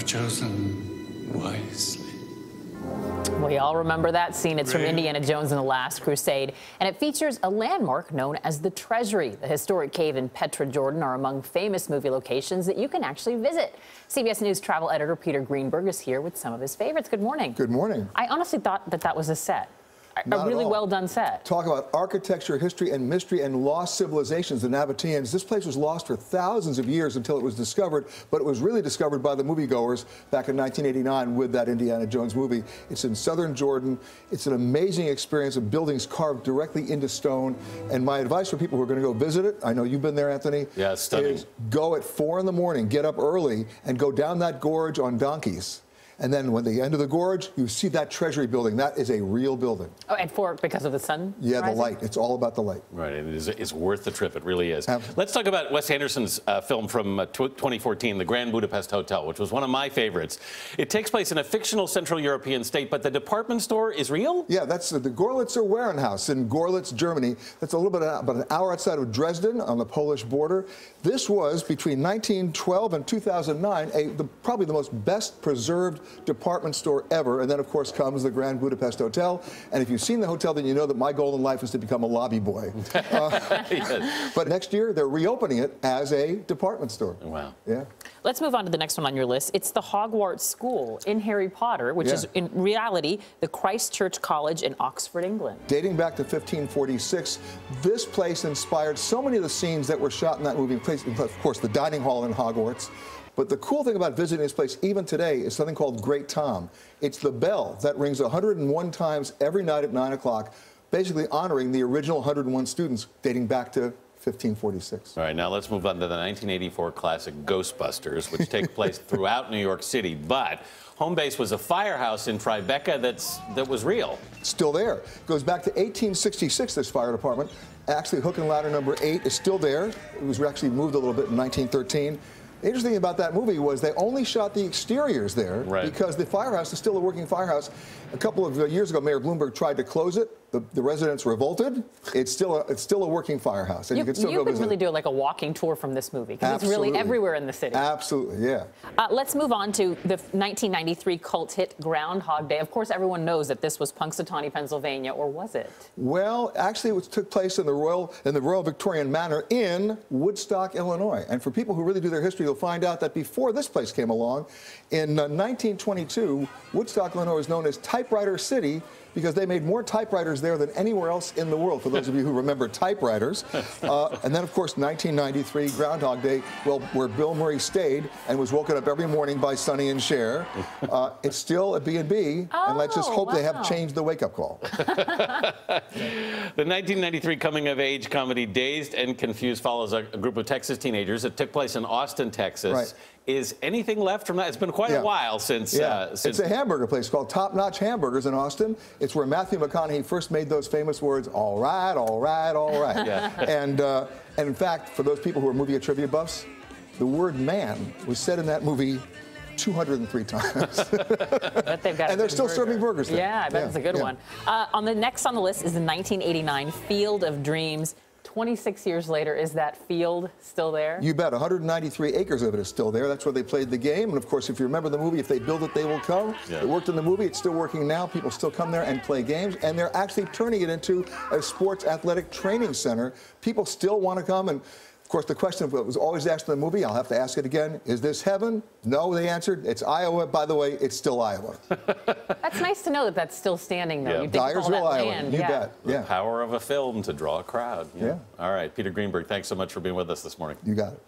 chosen wisely. We all remember that scene. It's from Indiana Jones and the Last Crusade, and it features a landmark known as the Treasury. The historic cave in Petra, Jordan are among famous movie locations that you can actually visit. CBS News travel editor Peter Greenberg is here with some of his favorites. Good morning. Good morning. I honestly thought that was a set. Not a really at all. well done set. Talk about architecture, history, and mystery and lost civilizations, the Nabateans. This place was lost for thousands of years until it was discovered, but it was really discovered by the moviegoers back in 1989 with that Indiana Jones movie. It's in southern Jordan. It's an amazing experience of buildings carved directly into stone. And my advice for people who are going to go visit it, I know you've been there, Anthony, yeah, it's stunning. Is go at 4 in the morning, get up early, and go down that gorge on donkeys. And then when the end of the gorge, you see that Treasury building. That is a real building. Oh, at 4 because of the sun? Yeah, rising? the light. It's all about the light. Right, and it's worth the trip. It really is. Absolutely. Let's talk about Wes Anderson's film from 2014, The Grand Budapest Hotel, which was one of my favorites. It takes place in a fictional Central European state, but the department store is real? Yeah, that's the Gorlitzer Warenhaus in Gorlitz, Germany. That's a little bit about an hour outside of Dresden on the Polish border. This was, between 1912 and 2009, probably the most best preserved department store ever. And then, of course, comes the Grand Budapest Hotel. And if you've seen the hotel, then you know that my goal in life is to become a lobby boy. Yes. But next year, they're reopening it as a department store. Wow. Yeah. Let's move on to the next one on your list. It's the Hogwarts School in Harry Potter, which is in reality the Christ Church College in Oxford, England. Dating back to 1546, this place inspired so many of the scenes that were shot in that movie. Of course, the dining hall in Hogwarts. But the cool thing about visiting this place, even today, is something called Great Tom. It's the bell that rings 101 times every night at 9 o'clock, basically honoring the original 101 students dating back to 1546. All right, now let's move on to the 1984 classic Ghostbusters, which takes place throughout New York City. But home base was a firehouse in Tribeca that was real. Still there. Goes back to 1866, this fire department. Actually, hook and ladder number 8 is still there. It was actually moved a little bit in 1913. The interesting thing about that movie was they only shot the exteriors there because the firehouse is still a working firehouse. A couple of years ago, Mayor Bloomberg tried to close it. The residents revolted. It's still a working firehouse, and you can still go visit. You could really do like a walking tour from this movie because it's really everywhere in the city. Absolutely, yeah. Let's move on to the 1993 cult hit Groundhog Day. Of course, everyone knows that this was Punxsutawney, Pennsylvania, or was it? Well, actually, it took place in the Royal Victorian Manor in Woodstock, Illinois. And for people who really do their history, you'll find out that before this place came along, in 1922, Woodstock, Illinois was known as Typewriter City because they made more typewriters there than anywhere else in the world, for those of you who remember typewriters. And then, of course, 1993, Groundhog Day, well, where Bill Murray stayed and was woken up every morning by Sonny and Cher. It's still a B&B, and let's just hope they have changed the wake-up call. The 1993 coming-of-age comedy Dazed and Confused follows a group of Texas teenagers. It took place in Austin, Texas. Right. Is anything left from that? It's been quite a while since... It's a hamburger place called Top Notch Hamburgers in Austin. It's where Matthew McConaughey first made those famous words, all right, all right, all right. And in fact, for those people who are movie trivia buffs, the word man was said in that movie 203 times. And they're still serving burgers there. Yeah, I bet it's a good one. Next on the list is the 1989 Field of Dreams. 26 years later, is that field still there? You bet. 193 acres of it is still there. That's where they played the game. And, of course, if you remember the movie, if they build it, they will come. It worked in the movie. It's still working now. People still come there and play games. And they're actually turning it into a sports athletic training center. People still want to come. And, of course, the question that was always asked in the movie, I'll have to ask it again, is this heaven? No, they answered. It's Iowa. By the way, it's still Iowa. That's nice to know that that's still standing, though. Yeah. Dyersville, Iowa. You bet. The power of a film to draw a crowd. All right, Peter Greenberg, thanks so much for being with us this morning. You got it.